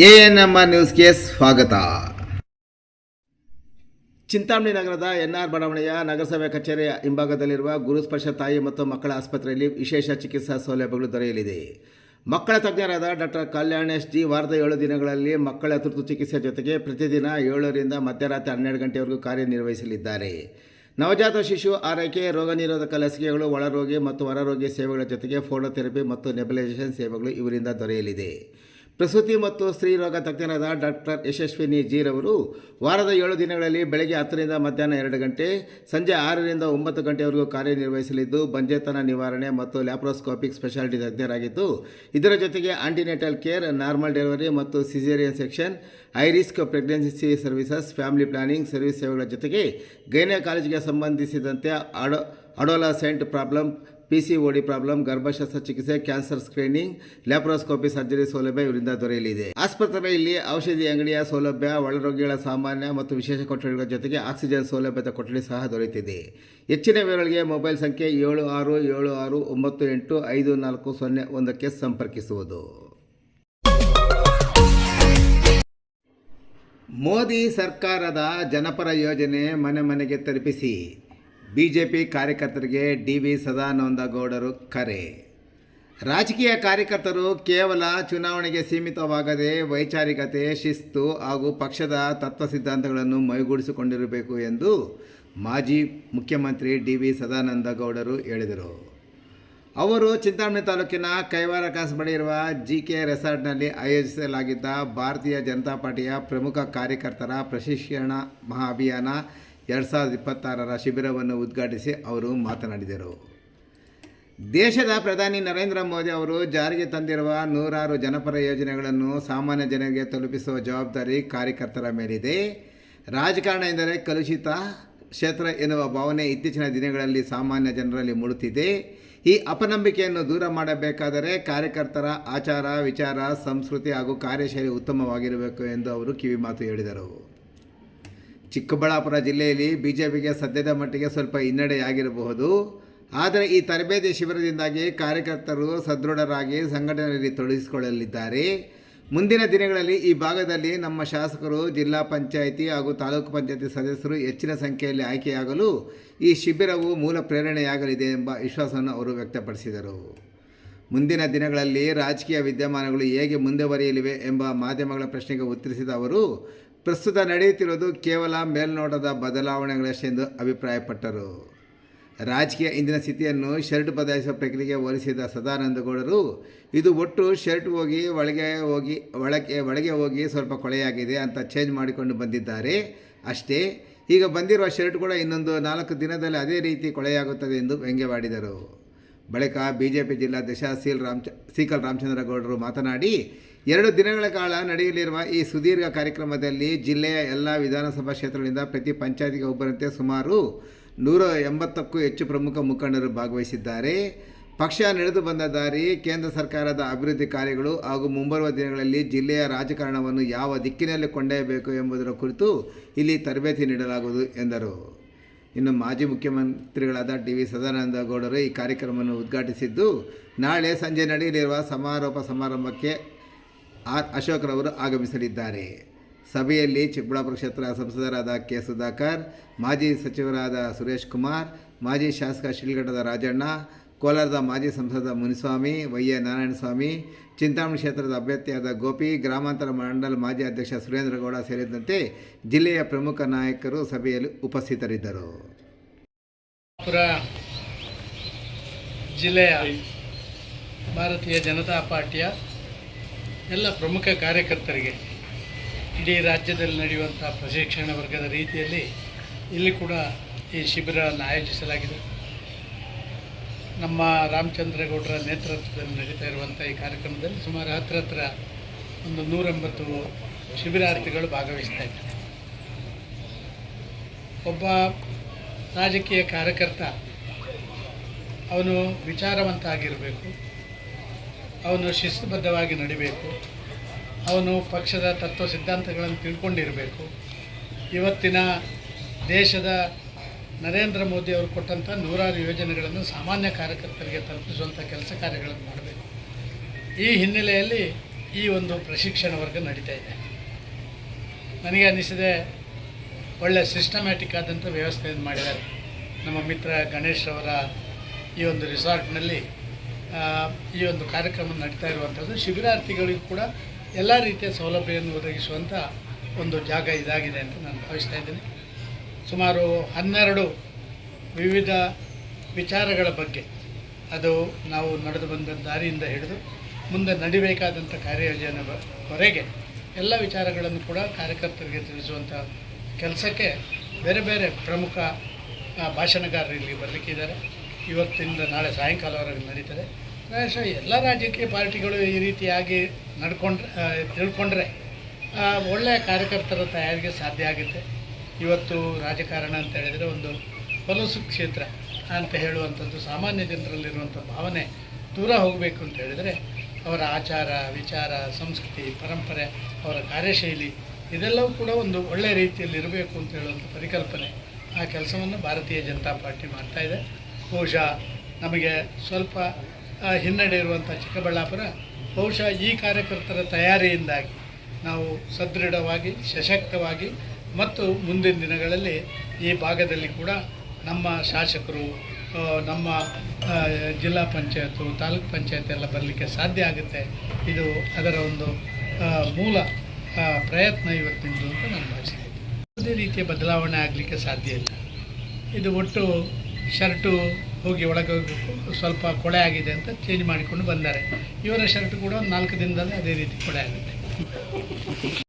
ANMR ನ್ಯೂಸ್ಗೆ ಸ್ವಾಗತ. ಚಿಂತಾಮಣಿ ನಗರದ ಎನ್ಆರ್ ಬಡಾವಣೆಯ ನಗರಸಭೆ ಕಚೇರಿಯ ಹಿಂಭಾಗದಲ್ಲಿರುವ ಗುರುಸ್ಪರ್ಶ ತಾಯಿ ಮತ್ತು ಮಕ್ಕಳ ಆಸ್ಪತ್ರೆಯಲ್ಲಿ ವಿಶೇಷ ಚಿಕಿತ್ಸಾ ಸೌಲಭ್ಯಗಳು ದೊರೆಯಲಿದೆ. ಮಕ್ಕಳ ತಜ್ಞರಾದ ಡಾಕ್ಟರ್ ಕಲ್ಯಾಣೇಶ್ ಜಿ ವಾರದ 7 ದಿನಗಳಲ್ಲಿ ಮಕ್ಕಳ ತುರ್ತು ಚಿಕಿತ್ಸೆ ಜೊತೆಗೆ ಪ್ರತಿದಿನ 7 ರಿಂದ ಮಧ್ಯರಾತ್ರಿ 12 ಗಂಟೆವರೆಗೂ ಕಾರ್ಯನಿರ್ವಹಿಸಲಿದ್ದಾರೆ. ನವಜಾತ ಶಿಶು ಆರೈಕೆ, ರೋಗ ನಿರೋಧಕ ಲಸಿಕೆಗಳು, ಒಳರೋಗಿ ಮತ್ತು ಹೊರರೋಗಿ ಸೇವೆಗಳ ಜೊತೆಗೆ ಫೋಟೋಥೆರಪಿ ಮತ್ತು ನೆಬುಲೈಸೇಷನ್ ಸೇವೆಗಳು ಇವರಿಂದ ದೊರೆಯಲಿದೆ. ಪ್ರಸೂತಿ ಮತ್ತು ಸ್ತ್ರೀ ರೋಗ ತಜ್ಞರಾದ ಡಾಕ್ಟರ್ ಯಶಸ್ವಿನಿ ಜೀರವರು ವಾರದ 7 ದಿನಗಳಲ್ಲಿ ಬೆಳಗ್ಗೆ 10 ರಿಂದ ಮಧ್ಯಾಹ್ನ 2 ಗಂಟೆ, ಸಂಜೆ 6 ರಿಂದ 9 ಗಂಟೆವರೆಗೂ ಕಾರ್ಯನಿರ್ವಹಿಸಲಿದ್ದು ಬಂಜೆತನ ನಿವಾರಣೆ ಮತ್ತು ಲ್ಯಾಪ್ರೋಸ್ಕೋಪಿಕ್ ಸ್ಪೆಷಾಲಿಟಿ ತಜ್ಞರಾಗಿದ್ದು, ಇದರ ಜೊತೆಗೆ ಆಂಟಿನೆಟಲ್ ಕೇರ್, ನಾರ್ಮಲ್ ಡೆಲಿವರಿ ಮತ್ತು caesarean section, high risk pregnancy services, family planning service ಸೇವೆಗಳ ಜೊತೆಗೆ ಗೈನಕಾಲಜಿಗೆ ಸಂಬಂಧಿಸಿದಂತೆ ಅಡೋಲಸೆಂಟ್ ಪ್ರಾಬ್ಲಮ್, PCOD ಪ್ರಾಬ್ಲಮ್, ಗರ್ಭಶಸ್ತ್ರ ಚಿಕಿತ್ಸೆ, ಕ್ಯಾನ್ಸರ್ ಸ್ಕ್ರೀನಿಂಗ್, ಲ್ಯಾಪ್ರೋಸ್ಕೋಪಿ ಸರ್ಜರಿ ಸೌಲಭ್ಯ ಇವರಿಂದ ದೊರೆಯಲಿದೆ. ಆಸ್ಪತ್ರೆಯಲ್ಲಿ ಔಷಧಿ ಅಂಗಡಿಯ ಸೌಲಭ್ಯ, ಒಳರೋಗಿಗಳ ಸಾಮಾನ್ಯ ಮತ್ತು ವಿಶೇಷ ಕೊಠಡಿಗಳ ಜೊತೆಗೆ ಆಕ್ಸಿಜನ್ ಸೌಲಭ್ಯದ ಕೊಠಡಿ ಸಹ ದೊರೆಯುತ್ತಿದೆ. ಹೆಚ್ಚಿನ ವಿವರಗಳಿಗೆ ಮೊಬೈಲ್ ಸಂಖ್ಯೆ 7676985401ಕ್ಕೆ ಸಂಪರ್ಕಿಸುವುದು. ಮೋದಿ ಸರ್ಕಾರದ ಜನಪರ ಯೋಜನೆ ಮನೆ ಮನೆಗೆ ತಲುಪಿಸಿ ಬಿಜೆಪಿ ಕಾರ್ಯಕರ್ತರಿಗೆ DV ಸದಾನಂದಗೌಡರು ಕರೆ. ರಾಜಕೀಯ ಕಾರ್ಯಕರ್ತರು ಕೇವಲ ಚುನಾವಣೆಗೆ ಸೀಮಿತವಾಗದೆ ವೈಚಾರಿಕತೆ, ಶಿಸ್ತು ಹಾಗೂ ಪಕ್ಷದ ತತ್ವ ಸಿದ್ಧಾಂತಗಳನ್ನು ಮೈಗೂಡಿಸಿಕೊಂಡಿರಬೇಕು ಎಂದು ಮಾಜಿ ಮುಖ್ಯಮಂತ್ರಿ DV ಸದಾನಂದಗೌಡರು ಹೇಳಿದರು. ಅವರು ಚಿಂತಾಮಣಿ ತಾಲೂಕಿನ ಕೈವಾರ ಕಾಸ್ ಬಳಿ ಇರುವ GK ರೆಸಾರ್ಟ್ನಲ್ಲಿ ಆಯೋಜಿಸಲಾಗಿದ್ದ ಭಾರತೀಯ ಜನತಾ ಪಾರ್ಟಿಯ ಪ್ರಮುಖ ಕಾರ್ಯಕರ್ತರ ಪ್ರಶಿಕ್ಷಣ ಮಹಾಅಭಿಯಾನ 2026ರ ಶಿಬಿರವನ್ನು ಉದ್ಘಾಟಿಸಿ ಅವರು ಮಾತನಾಡಿದರು. ದೇಶದ ಪ್ರಧಾನಿ ನರೇಂದ್ರ ಮೋದಿ ಅವರು ಜಾರಿಗೆ ತಂದಿರುವ 106 ಜನಪರ ಯೋಜನೆಗಳನ್ನು ಸಾಮಾನ್ಯ ಜನರಿಗೆ ತಲುಪಿಸುವ ಜವಾಬ್ದಾರಿ ಕಾರ್ಯಕರ್ತರ ಮೇಲಿದೆ. ರಾಜಕಾರಣ ಎಂದರೆ ಕಲುಷಿತ ಕ್ಷೇತ್ರ ಎನ್ನುವ ಭಾವನೆ ಇತ್ತೀಚಿನ ದಿನಗಳಲ್ಲಿ ಸಾಮಾನ್ಯ ಜನರಲ್ಲಿ ಮೂಡುತ್ತಿದೆ. ಈ ಅಪನಂಬಿಕೆಯನ್ನು ದೂರ ಮಾಡಬೇಕಾದರೆ ಕಾರ್ಯಕರ್ತರ ಆಚಾರ, ವಿಚಾರ, ಸಂಸ್ಕೃತಿ ಹಾಗೂ ಕಾರ್ಯಶೈಲಿ ಉತ್ತಮವಾಗಿರಬೇಕು ಎಂದು ಅವರು ಕಿವಿಮಾತು ಹೇಳಿದರು. ಚಿಕ್ಕಬಳ್ಳಾಪುರ ಜಿಲ್ಲೆಯಲ್ಲಿ ಬಿಜೆಪಿಗೆ ಸದ್ಯದ ಮಟ್ಟಿಗೆ ಸ್ವಲ್ಪ ಹಿನ್ನಡೆಯಾಗಿರಬಹುದು. ಆದರೆ ಈ ತರಬೇತಿ ಶಿಬಿರದಿಂದಾಗಿ ಕಾರ್ಯಕರ್ತರು ಸದೃಢರಾಗಿ ಸಂಘಟನೆಯಲ್ಲಿ ತೊಡಗಿಸಿಕೊಳ್ಳಲಿದ್ದಾರೆ. ಮುಂದಿನ ದಿನಗಳಲ್ಲಿ ಈ ಭಾಗದಲ್ಲಿ ನಮ್ಮ ಶಾಸಕರು, ಜಿಲ್ಲಾ ಪಂಚಾಯಿತಿ ಹಾಗೂ ತಾಲೂಕು ಪಂಚಾಯಿತಿ ಸದಸ್ಯರು ಹೆಚ್ಚಿನ ಸಂಖ್ಯೆಯಲ್ಲಿ ಆಯ್ಕೆಯಾಗಲು ಈ ಶಿಬಿರವು ಮೂಲ ಪ್ರೇರಣೆಯಾಗಲಿದೆ ಎಂಬ ವಿಶ್ವಾಸವನ್ನು ಅವರು ವ್ಯಕ್ತಪಡಿಸಿದರು. ಮುಂದಿನ ದಿನಗಳಲ್ಲಿ ರಾಜಕೀಯ ವಿದ್ಯಮಾನಗಳು ಹೇಗೆ ಮುಂದುವರಿಯಲಿವೆ ಎಂಬ ಮಾಧ್ಯಮಗಳ ಪ್ರಶ್ನೆಗೆ ಉತ್ತರಿಸಿದ ಅವರು, ಪ್ರಸ್ತುತ ನಡೆಯುತ್ತಿರುವುದು ಕೇವಲ ಮೇಲ್ನೋಟದ ಬದಲಾವಣೆಗಳಷ್ಟೆಂದು ಅಭಿಪ್ರಾಯಪಟ್ಟರು. ರಾಜಕೀಯ ಇಂದಿನ ಸ್ಥಿತಿಯನ್ನು ಶರ್ಟ್ ಬದಲಾಯಿಸುವ ಪ್ರಕ್ರಿಯೆಗೆ ಹೋಲಿಸಿದ ಸದಾನಂದಗೌಡರು, ಇದು ಒಟ್ಟು ಶರ್ಟ್ ಒಳಗೆ ಹೋಗಿ ಸ್ವಲ್ಪ ಕೊಳೆಯಾಗಿದೆ ಅಂತ ಚೇಂಜ್ ಮಾಡಿಕೊಂಡು ಬಂದಿದ್ದಾರೆ ಅಷ್ಟೇ. ಈಗ ಬಂದಿರುವ ಶರ್ಟ್ ಕೂಡ ಇನ್ನೊಂದು 4 ದಿನದಲ್ಲಿ ಅದೇ ರೀತಿ ಕೊಳೆಯಾಗುತ್ತದೆ ಎಂದು ವ್ಯಂಗ್ಯವಾಡಿದರು. ಬಳಿಕ ಬಿಜೆಪಿ ಜಿಲ್ಲಾಧ್ಯಕ್ಷ ಸೀಕಲ್ ರಾಮಚಂದ್ರಗೌಡರು ಮಾತನಾಡಿ, 2 ದಿನಗಳ ಕಾಲ ನಡೆಯಲಿರುವ ಈ ಸುದೀರ್ಘ ಕಾರ್ಯಕ್ರಮದಲ್ಲಿ ಜಿಲ್ಲೆಯ ಎಲ್ಲ ವಿಧಾನಸಭಾ ಕ್ಷೇತ್ರಗಳಿಂದ ಪ್ರತಿ ಪಂಚಾಯತಿಗೆ ಒಬ್ಬರಂತೆ ಸುಮಾರು 180ಕ್ಕೂ ಹೆಚ್ಚು ಪ್ರಮುಖ ಮುಖಂಡರು ಭಾಗವಹಿಸಿದ್ದಾರೆ. ಪಕ್ಷ ನಡೆದು ಬಂದ ದಾರಿ, ಕೇಂದ್ರ ಸರ್ಕಾರದ ಅಭಿವೃದ್ಧಿ ಕಾರ್ಯಗಳು ಹಾಗೂ ಮುಂಬರುವ ದಿನಗಳಲ್ಲಿ ಜಿಲ್ಲೆಯ ರಾಜಕಾರಣವನ್ನು ಯಾವ ದಿಕ್ಕಿನಲ್ಲಿ ಕೊಂಡೊಯ್ಯಬೇಕು ಎಂಬುದರ ಕುರಿತು ಇಲ್ಲಿ ತರಬೇತಿ ನೀಡಲಾಗುವುದು ಎಂದರು. ಇನ್ನು ಮಾಜಿ ಮುಖ್ಯಮಂತ್ರಿಗಳಾದ DV ಸದಾನಂದಗೌಡರು ಈ ಕಾರ್ಯಕ್ರಮವನ್ನು ಉದ್ಘಾಟಿಸಿದ್ದು, ನಾಳೆ ಸಂಜೆ ನಡೆಯಲಿರುವ ಸಮಾರೋಪ ಸಮಾರಂಭಕ್ಕೆ ಅಶೋಕ್ರವರು ಆಗಮಿಸಲಿದ್ದಾರೆ. ಸಭೆಯಲ್ಲಿ ಚಿಕ್ಕಬಳ್ಳಾಪುರ ಕ್ಷೇತ್ರ ಸಂಸದರಾದ K. ಸುಧಾಕರ್, ಮಾಜಿ ಸಚಿವರಾದ ಸುರೇಶ್ ಕುಮಾರ್, ಮಾಜಿ ಶಾಸಕ ಶಿಲ್ಘಟ್ಟದ ರಾಜಣ್ಣ, ಕೋಲಾರದ ಮಾಜಿ ಸಂಸದ ಮುನಿಸ್ವಾಮಿ, YA ನಾರಾಯಣಸ್ವಾಮಿ, ಚಿಂತಾಮಣಿ ಕ್ಷೇತ್ರದ ಅಭ್ಯರ್ಥಿಯಾದ ಗೋಪಿ, ಗ್ರಾಮಾಂತರ ಮಂಡಲ ಮಾಜಿ ಅಧ್ಯಕ್ಷ ಸುರೇಂದ್ರಗೌಡ ಸೇರಿದಂತೆ ಜಿಲ್ಲೆಯ ಪ್ರಮುಖ ನಾಯಕರು ಸಭೆಯಲ್ಲಿ ಉಪಸ್ಥಿತರಿದ್ದರು. ಜಿಲ್ಲೆಯ ಭಾರತೀಯ ಜನತಾ ಪಾರ್ಟಿಯ ಎಲ್ಲ ಪ್ರಮುಖ ಕಾರ್ಯಕರ್ತರಿಗೆ ಇಡೀ ರಾಜ್ಯದಲ್ಲಿ ನಡೆಯುವಂಥ ಪ್ರಶಿಕ್ಷಣ ವರ್ಗದ ರೀತಿಯಲ್ಲಿ ಇಲ್ಲಿ ಕೂಡ ಈ ಶಿಬಿರವನ್ನು ಆಯೋಜಿಸಲಾಗಿದೆ. ನಮ್ಮ ರಾಮಚಂದ್ರಗೌಡರ ನೇತೃತ್ವದಲ್ಲಿ ನಡೀತಾ ಇರುವಂಥ ಈ ಕಾರ್ಯಕ್ರಮದಲ್ಲಿ ಸುಮಾರು ಹತ್ತಿರ ಒಂದು 180 ಶಿಬಿರಾರ್ಥಿಗಳು ಭಾಗವಹಿಸ್ತಾ ಇದ್ದಾರೆ. ಒಬ್ಬ ರಾಜಕೀಯ ಕಾರ್ಯಕರ್ತ ಅವನು ವಿಚಾರವಂತ ಆಗಿರಬೇಕು, ಅವನು ಶಿಸ್ತುಬದ್ಧವಾಗಿ ನಡಿಬೇಕು, ಅವನು ಪಕ್ಷದ ತತ್ವ ಸಿದ್ಧಾಂತಗಳನ್ನು ತಿಳ್ಕೊಂಡಿರಬೇಕು. ಇವತ್ತಿನ ದೇಶದ ನರೇಂದ್ರ ಮೋದಿ ಅವರು ಕೊಟ್ಟಂಥ 106 ಯೋಜನೆಗಳನ್ನು ಸಾಮಾನ್ಯ ಕಾರ್ಯಕರ್ತರಿಗೆ ತಲುಪಿಸುವಂಥ ಕೆಲಸ ಕಾರ್ಯಗಳನ್ನು ಮಾಡಬೇಕು. ಈ ಹಿನ್ನೆಲೆಯಲ್ಲಿ ಈ ಒಂದು ಪ್ರಶಿಕ್ಷಣ ವರ್ಗ ನಡೀತಾ ಇದೆ. ನನಗೆ ಅನ್ನಿಸಿದೆ ಒಳ್ಳೆಯ ಸಿಸ್ಟಮ್ಯಾಟಿಕ್ ಆದಂಥ ವ್ಯವಸ್ಥೆಯನ್ನು ಮಾಡಿದ್ದಾರೆ. ನಮ್ಮ ಮಿತ್ರ ಗಣೇಶ್ ಅವರ ಈ ಒಂದು ರಿಸಾರ್ಟ್ನಲ್ಲಿ ಈ ಒಂದು ಕಾರ್ಯಕ್ರಮ ನಡೀತಾ ಇರುವಂಥದ್ದು ಶಿಬಿರಾರ್ಥಿಗಳಿಗೂ ಕೂಡ ಎಲ್ಲ ರೀತಿಯ ಸೌಲಭ್ಯವನ್ನು ಒದಗಿಸುವಂಥ ಒಂದು ಜಾಗ ಇದಾಗಿದೆ ಅಂತ ನಾನು ಭಾವಿಸ್ತಾ ಇದ್ದೀನಿ. ಸುಮಾರು 12 ವಿವಿಧ ವಿಚಾರಗಳ ಬಗ್ಗೆ, ಅದು ನಾವು ನಡೆದು ಬಂದ ದಾರಿಯಿಂದ ಹಿಡಿದು ಮುಂದೆ ನಡಿಬೇಕಾದಂಥ ಕಾರ್ಯಯೋಜನೆವರೆಗೆ ಎಲ್ಲ ವಿಚಾರಗಳನ್ನು ಕೂಡ ಕಾರ್ಯಕರ್ತರಿಗೆ ತಿಳಿಸುವಂಥ ಕೆಲಸಕ್ಕೆ ಬೇರೆ ಬೇರೆ ಪ್ರಮುಖ ಭಾಷಣಗಾರರು ಇಲ್ಲಿ ಬರಲಿಕ್ಕಿದ್ದಾರೆ. ಇವತ್ತಿಂದ ನಾಳೆ ಸಾಯಂಕಾಲವರೆಗೆ ನಡೀತದೆ. ಪ್ರಾಯಶಃ ಎಲ್ಲ ರಾಜಕೀಯ ಪಾರ್ಟಿಗಳು ಈ ರೀತಿಯಾಗಿ ತಿಳ್ಕೊಂಡ್ರೆ ಒಳ್ಳೆಯ ಕಾರ್ಯಕರ್ತರ ತಯಾರಿಗೆ ಸಾಧ್ಯ ಆಗುತ್ತೆ. ಇವತ್ತು ರಾಜಕಾರಣ ಅಂತ ಹೇಳಿದರೆ ಒಂದು ಹೊಲಸು ಕ್ಷೇತ್ರ ಅಂತ ಹೇಳುವಂಥದ್ದು ಸಾಮಾನ್ಯ ಜನರಲ್ಲಿರುವಂಥ ಭಾವನೆ ದೂರ ಹೋಗಬೇಕು ಅಂತ ಹೇಳಿದರೆ ಅವರ ಆಚಾರ ವಿಚಾರ ಸಂಸ್ಕೃತಿ ಪರಂಪರೆ ಅವರ ಕಾರ್ಯಶೈಲಿ ಇದೆಲ್ಲವೂ ಕೂಡ ಒಂದು ಒಳ್ಳೆಯ ರೀತಿಯಲ್ಲಿ ಇರಬೇಕು ಅಂತ ಹೇಳುವಂಥ ಪರಿಕಲ್ಪನೆ, ಆ ಕೆಲಸವನ್ನು ಭಾರತೀಯ ಜನತಾ ಪಾರ್ಟಿ ಮಾಡ್ತಾಯಿದೆ. ಬಹುಶಃ ನಮಗೆ ಸ್ವಲ್ಪ ಹಿನ್ನಡೆ ಇರುವಂಥ ಚಿಕ್ಕಬಳ್ಳಾಪುರ ಬಹುಶಃ ಈ ಕಾರ್ಯಕರ್ತರ ತಯಾರಿಯಿಂದಾಗಿ ನಾವು ಸದೃಢವಾಗಿ ಸಶಕ್ತವಾಗಿ ಮತ್ತು ಮುಂದಿನ ದಿನಗಳಲ್ಲಿ ಈ ಭಾಗದಲ್ಲಿ ಕೂಡ ನಮ್ಮ ಶಾಸಕರು ನಮ್ಮ ಜಿಲ್ಲಾ ಪಂಚಾಯತು ತಾಲೂಕು ಪಂಚಾಯತ್ ಎಲ್ಲ ಬರಲಿಕ್ಕೆ ಸಾಧ್ಯ ಆಗುತ್ತೆ. ಇದು ಅದರ ಒಂದು ಮೂಲ ಪ್ರಯತ್ನ ಇವತ್ತಿಂದು ಅಂತ ನಾನು ಭಾವಿಸ್ತಾ ಇದ್ದೀನಿ. ಯಾವುದೇ ರೀತಿಯ ಬದಲಾವಣೆ ಆಗಲಿಕ್ಕೆ ಸಾಧ್ಯ ಇಲ್ಲ. ಇದು ಒಟ್ಟು ಶರ್ಟು ಹೋಗಿ ಒಳಗೆ ಹೋಗಬೇಕು, ಸ್ವಲ್ಪ ಕೊಳೆ ಆಗಿದೆ ಅಂತ ಚೇಂಜ್ ಮಾಡಿಕೊಂಡು ಬಂದ್ದಾರೆ. ಇವರ ಶರ್ಟ್ ಕೂಡ ಒಂದು 4 ದಿನದಲ್ಲಿ ಅದೇ ರೀತಿ ಕೊಳೆ ಆಗುತ್ತೆ.